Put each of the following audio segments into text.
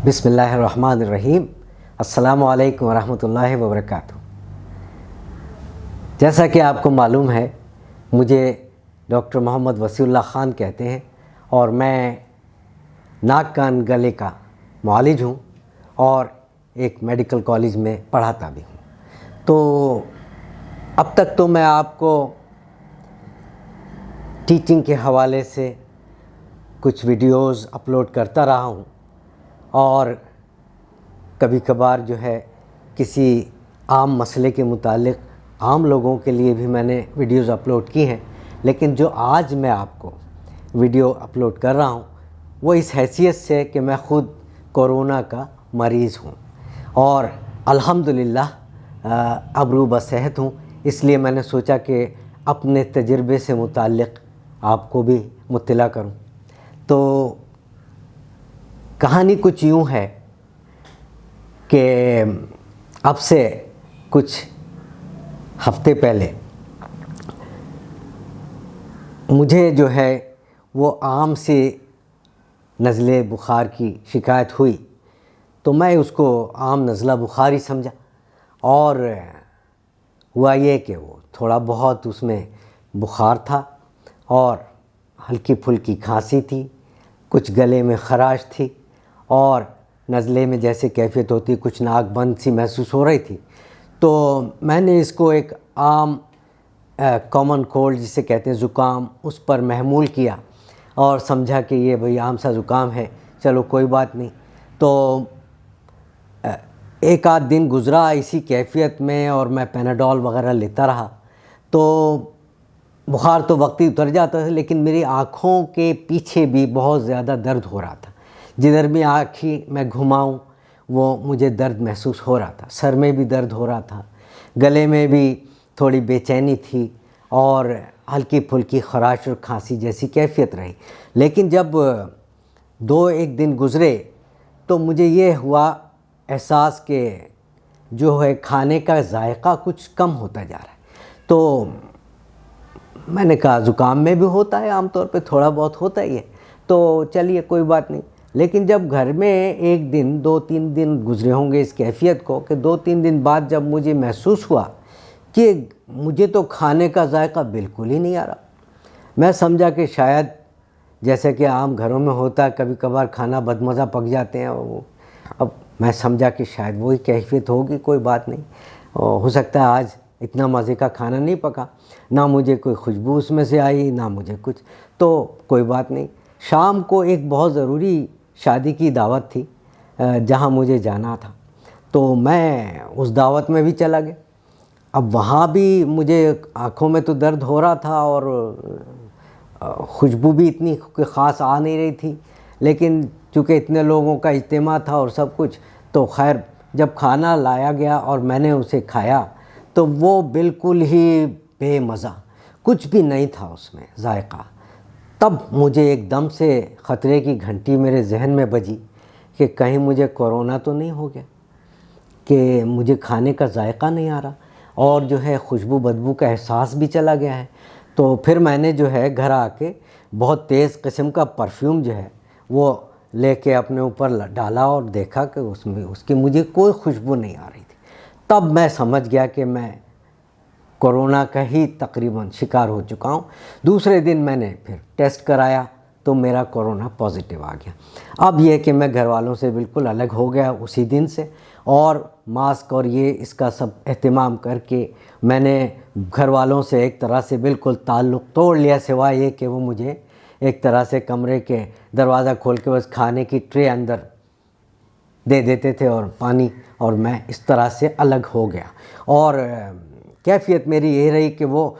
بسم اللہ الرحمن الرحیم۔ السلام علیکم ورحمۃ اللہ وبرکاتہ۔ جیسا کہ آپ کو معلوم ہے، مجھے ڈاکٹر محمد وسیع اللہ خان کہتے ہیں اور میں ناک کان گلے کا معالج ہوں اور ایک میڈیکل کالج میں پڑھاتا بھی ہوں۔ تو اب تک تو میں آپ کو ٹیچنگ کے حوالے سے کچھ ویڈیوز اپلوڈ کرتا رہا ہوں اور کبھی کبھار جو ہے کسی عام مسئلے کے متعلق عام لوگوں کے لیے بھی میں نے ویڈیوز اپلوڈ کی ہیں، لیکن جو آج میں آپ کو ویڈیو اپلوڈ کر رہا ہوں وہ اس حیثیت سے کہ میں خود کورونا کا مریض ہوں اور الحمدللہ اب رو بصحت ہوں، اس لیے میں نے سوچا کہ اپنے تجربے سے متعلق آپ کو بھی مطلع کروں۔ تو کہانی کچھ یوں ہے کہ اب سے کچھ ہفتے پہلے مجھے جو ہے وہ عام سے نزلے بخار کی شکایت ہوئی، تو میں اس کو عام نزلہ بخار ہی سمجھا اور ہوا یہ کہ وہ تھوڑا بہت اس میں بخار تھا اور ہلکی پھلکی کھانسی تھی، کچھ گلے میں خراش تھی اور نزلے میں جیسے کیفیت ہوتی کچھ ناک بند سی محسوس ہو رہی تھی۔ تو میں نے اس کو ایک عام کامن کولڈ جسے کہتے ہیں زکام، اس پر محمول کیا اور سمجھا کہ یہ بھئی عام سا زکام ہے، چلو کوئی بات نہیں۔ تو ایک آدھ دن گزرا اسی کیفیت میں اور میں پیناڈول وغیرہ لیتا رہا، تو بخار تو وقتی اتر جاتا تھا، لیکن میری آنکھوں کے پیچھے بھی بہت زیادہ درد ہو رہا تھا۔ جدھر بھی آنکھیں میں گھماؤں وہ مجھے درد محسوس ہو رہا تھا، سر میں بھی درد ہو رہا تھا، گلے میں بھی تھوڑی بے چینی تھی اور ہلکی پھلکی خراش اور کھانسی جیسی کیفیت رہی۔ لیکن جب ایک دن گزرے تو مجھے یہ ہوا احساس کہ جو ہے کھانے کا ذائقہ کچھ کم ہوتا جا رہا ہے۔ تو میں نے کہا زکام میں بھی ہوتا ہے، عام طور پہ تھوڑا بہت ہوتا ہی ہے، تو چلیے کوئی بات نہیں۔ لیکن جب گھر میں ایک دن 2-3 دن گزرے ہوں گے اس کیفیت کو کہ 2-3 دن بعد جب مجھے محسوس ہوا کہ مجھے تو کھانے کا ذائقہ بالکل ہی نہیں آ رہا، میں سمجھا کہ شاید جیسے کہ عام گھروں میں ہوتا ہے کبھی کبھار کھانا بدمزہ پک جاتے ہیں، اب میں سمجھا کہ شاید وہی کیفیت ہوگی، کوئی بات نہیں، ہو سکتا ہے آج اتنا مزے کا کھانا نہیں پکا، نہ مجھے کوئی خوشبو اس میں سے آئی نہ مجھے کچھ، تو کوئی بات نہیں۔ شام کو ایک بہت ضروری شادی کی دعوت تھی جہاں مجھے جانا تھا، تو میں اس دعوت میں بھی چلا گیا۔ اب وہاں بھی مجھے آنکھوں میں تو درد ہو رہا تھا اور خوشبو بھی اتنی خاص آ نہیں رہی تھی، لیکن چونکہ اتنے لوگوں کا اجتماع تھا اور سب کچھ، تو خیر جب کھانا لایا گیا اور میں نے اسے کھایا تو وہ بالکل ہی بے مزہ، کچھ بھی نہیں تھا اس میں ذائقہ۔ تب مجھے ایک دم سے خطرے کی گھنٹی میرے ذہن میں بجی کہ کہیں مجھے کورونا تو نہیں ہو گیا، کہ مجھے کھانے کا ذائقہ نہیں آ رہا اور جو ہے خوشبو بدبو کا احساس بھی چلا گیا ہے۔ تو پھر میں نے جو ہے گھر آ کے بہت تیز قسم کا پرفیوم جو ہے وہ لے کے اپنے اوپر ڈالا اور دیکھا کہ اس کی مجھے کوئی خوشبو نہیں آ رہی تھی۔ تب میں سمجھ گیا کہ میں کورونا کا ہی تقریباً شکار ہو چکا ہوں۔ دوسرے دن میں نے پھر ٹیسٹ کرایا تو میرا کورونا پازیٹیو آ گیا۔ اب یہ کہ میں گھر والوں سے بالکل الگ ہو گیا اسی دن سے، اور ماسک اور یہ اس کا سب اہتمام کر کے میں نے گھر والوں سے ایک طرح سے بالکل تعلق توڑ لیا، سوائے یہ کہ وہ مجھے ایک طرح سے کمرے کے دروازہ کھول کے بس کھانے کی ٹرے اندر دے دیتے تھے اور پانی، اور میں اس طرح سے الگ ہو گیا۔ اور کیفیت میری یہ رہی کہ وہ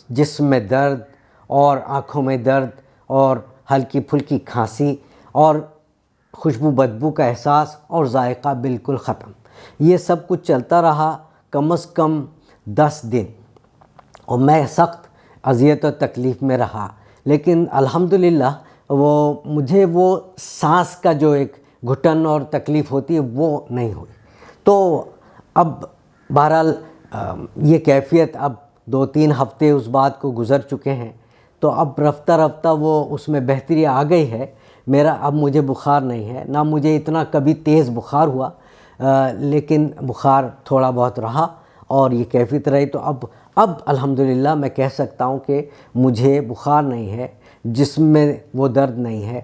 جسم میں درد اور آنکھوں میں درد اور ہلکی پھلکی کھانسی اور خوشبو بدبو کا احساس اور ذائقہ بالکل ختم، یہ سب کچھ چلتا رہا کم از کم 10 دن، اور میں سخت اذیت و تکلیف میں رہا، لیکن الحمدللہ مجھے وہ سانس کا جو ایک گھٹن اور تکلیف ہوتی ہے وہ نہیں ہوئی۔ تو اب بہرحال یہ کیفیت اب 2-3 ہفتے اس بات کو گزر چکے ہیں، تو اب رفتہ رفتہ وہ اس میں بہتری آ گئی ہے، میرا اب مجھے بخار نہیں ہے، نہ مجھے اتنا کبھی تیز بخار ہوا، لیکن بخار تھوڑا بہت رہا اور یہ کیفیت رہی۔ تو اب الحمدللہ میں کہہ سکتا ہوں کہ مجھے بخار نہیں ہے، جسم میں وہ درد نہیں ہے،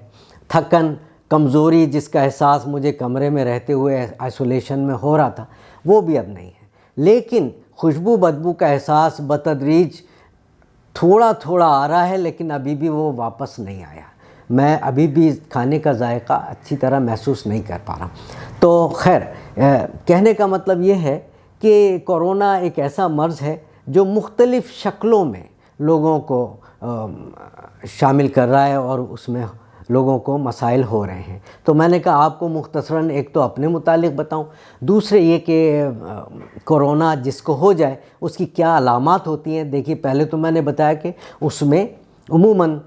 تھکن کمزوری جس کا احساس مجھے کمرے میں رہتے ہوئے آئسولیشن میں ہو رہا تھا وہ بھی اب نہیں ہے، لیکن خوشبو بدبو کا احساس بتدریج تھوڑا تھوڑا آ رہا ہے، لیکن ابھی بھی وہ واپس نہیں آیا۔ میں ابھی بھی کھانے کا ذائقہ اچھی طرح محسوس نہیں کر پا رہا ہوں۔ تو خیر، کہنے کا مطلب یہ ہے کہ کورونا ایک ایسا مرض ہے جو مختلف شکلوں میں لوگوں کو شامل کر رہا ہے اور اس میں لوگوں کو مسائل ہو رہے ہیں۔ تو میں نے کہا آپ کو مختصراً ایک تو اپنے متعلق بتاؤں، دوسرے یہ کہ کورونا جس کو ہو جائے اس کی کیا علامات ہوتی ہیں۔ دیکھیے، پہلے تو میں نے بتایا کہ اس میں عموماً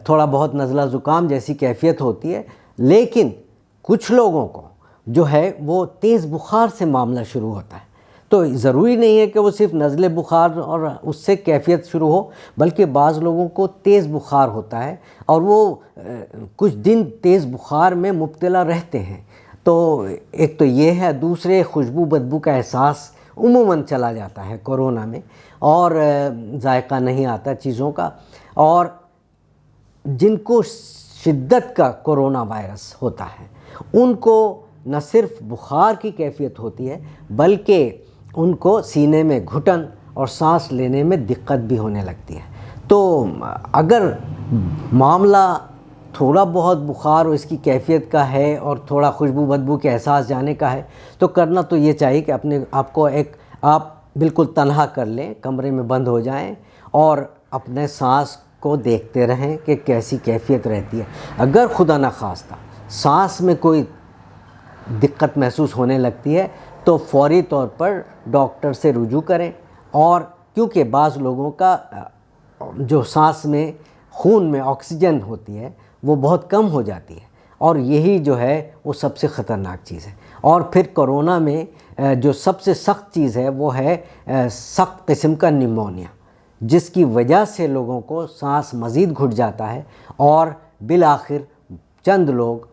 تھوڑا بہت نزلہ زکام جیسی کیفیت ہوتی ہے، لیکن کچھ لوگوں کو جو ہے وہ تیز بخار سے معاملہ شروع ہوتا ہے۔ تو ضروری نہیں ہے کہ وہ صرف نزلے بخار اور اس سے کیفیت شروع ہو، بلکہ بعض لوگوں کو تیز بخار ہوتا ہے اور وہ کچھ دن تیز بخار میں مبتلا رہتے ہیں۔ تو ایک تو یہ ہے، دوسرے خوشبو بدبو کا احساس عموماً چلا جاتا ہے کورونا میں، اور ذائقہ نہیں آتا چیزوں کا۔ اور جن کو شدت کا کورونا وائرس ہوتا ہے ان کو نہ صرف بخار کی کیفیت ہوتی ہے، بلکہ ان کو سینے میں گھٹن اور سانس لینے میں دقت بھی ہونے لگتی ہے۔ تو اگر معاملہ تھوڑا بہت بخار اور اس کی کیفیت کا ہے اور تھوڑا خوشبو بدبو کے احساس جانے کا ہے، تو کرنا تو یہ چاہیے کہ آپ بالکل تنہا کر لیں، کمرے میں بند ہو جائیں اور اپنے سانس کو دیکھتے رہیں کہ کیسی کیفیت رہتی ہے۔ اگر خدا نخواستہ سانس میں کوئی دقت محسوس ہونے لگتی ہے تو فوری طور پر ڈاکٹر سے رجوع کریں، اور کیونکہ بعض لوگوں کا جو سانس میں خون میں آکسیجن ہوتی ہے وہ بہت کم ہو جاتی ہے، اور یہی جو ہے وہ سب سے خطرناک چیز ہے۔ اور پھر کورونا میں جو سب سے سخت چیز ہے وہ ہے سخت قسم کا نیمونیا، جس کی وجہ سے لوگوں کو سانس مزید گھٹ جاتا ہے اور بالآخر چند لوگ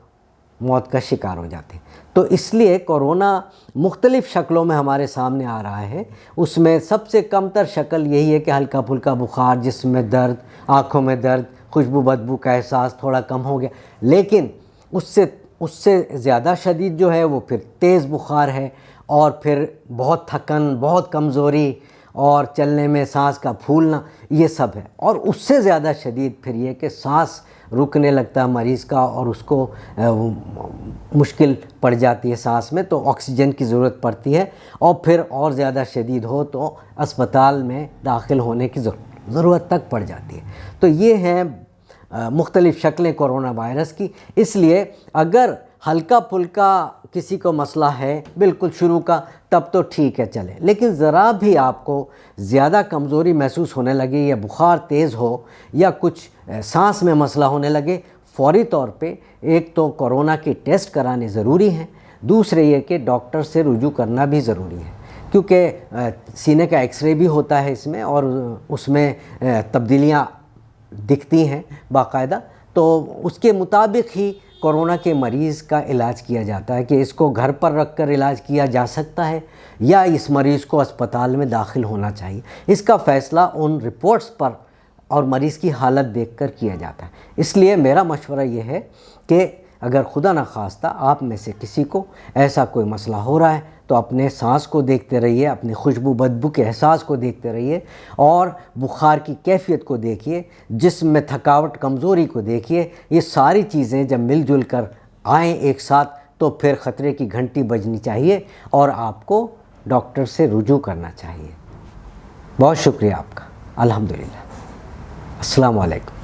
موت کا شکار ہو جاتے ہیں۔ تو اس لیے کورونا مختلف شکلوں میں ہمارے سامنے آ رہا ہے۔ اس میں سب سے کم تر شکل یہی ہے کہ ہلکا پھلکا بخار، جسم میں درد، آنکھوں میں درد، خوشبو بدبو کا احساس تھوڑا کم ہو گیا، لیکن اس سے زیادہ شدید جو ہے وہ پھر تیز بخار ہے، اور پھر بہت تھکن، بہت کمزوری اور چلنے میں سانس کا پھولنا، یہ سب ہے۔ اور اس سے زیادہ شدید پھر یہ کہ سانس رکنے لگتا ہے مریض کا اور اس کو مشکل پڑ جاتی ہے سانس میں، تو آکسیجن کی ضرورت پڑتی ہے، اور پھر اور زیادہ شدید ہو تو اسپتال میں داخل ہونے کی ضرورت تک پڑ جاتی ہے۔ تو یہ ہیں مختلف شکلیں کورونا وائرس کی۔ اس لیے اگر ہلکا پھلکا کسی کو مسئلہ ہے بالکل شروع کا، تب تو ٹھیک ہے چلے، لیکن ذرا بھی آپ کو زیادہ کمزوری محسوس ہونے لگے یا بخار تیز ہو یا کچھ سانس میں مسئلہ ہونے لگے، فوری طور پہ ایک تو کورونا کے ٹیسٹ کرانے ضروری ہیں، دوسرے یہ کہ ڈاکٹر سے رجوع کرنا بھی ضروری ہے، کیونکہ سینے کا ایکس رے بھی ہوتا ہے اس میں، اور اس میں تبدیلیاں دکھتی ہیں باقاعدہ، تو اس کے مطابق ہی کورونا کے مریض کا علاج کیا جاتا ہے کہ اس کو گھر پر رکھ کر علاج کیا جا سکتا ہے یا اس مریض کو اسپتال میں داخل ہونا چاہیے۔ اس کا فیصلہ ان رپورٹس پر اور مریض کی حالت دیکھ کر کیا جاتا ہے۔ اس لیے میرا مشورہ یہ ہے کہ اگر خدا نخواستہ آپ میں سے کسی کو ایسا کوئی مسئلہ ہو رہا ہے تو اپنے سانس کو دیکھتے رہیے، اپنی خوشبو بدبو کے احساس کو دیکھتے رہیے، اور بخار کی کیفیت کو دیکھیے، جسم میں تھکاوٹ کمزوری کو دیکھیے۔ یہ ساری چیزیں جب مل جل کر آئیں ایک ساتھ تو پھر خطرے کی گھنٹی بجنی چاہیے اور آپ کو ڈاکٹر سے رجوع کرنا چاہیے۔ بہت شکریہ آپ کا۔ الحمدللہ۔ السلام علیکم۔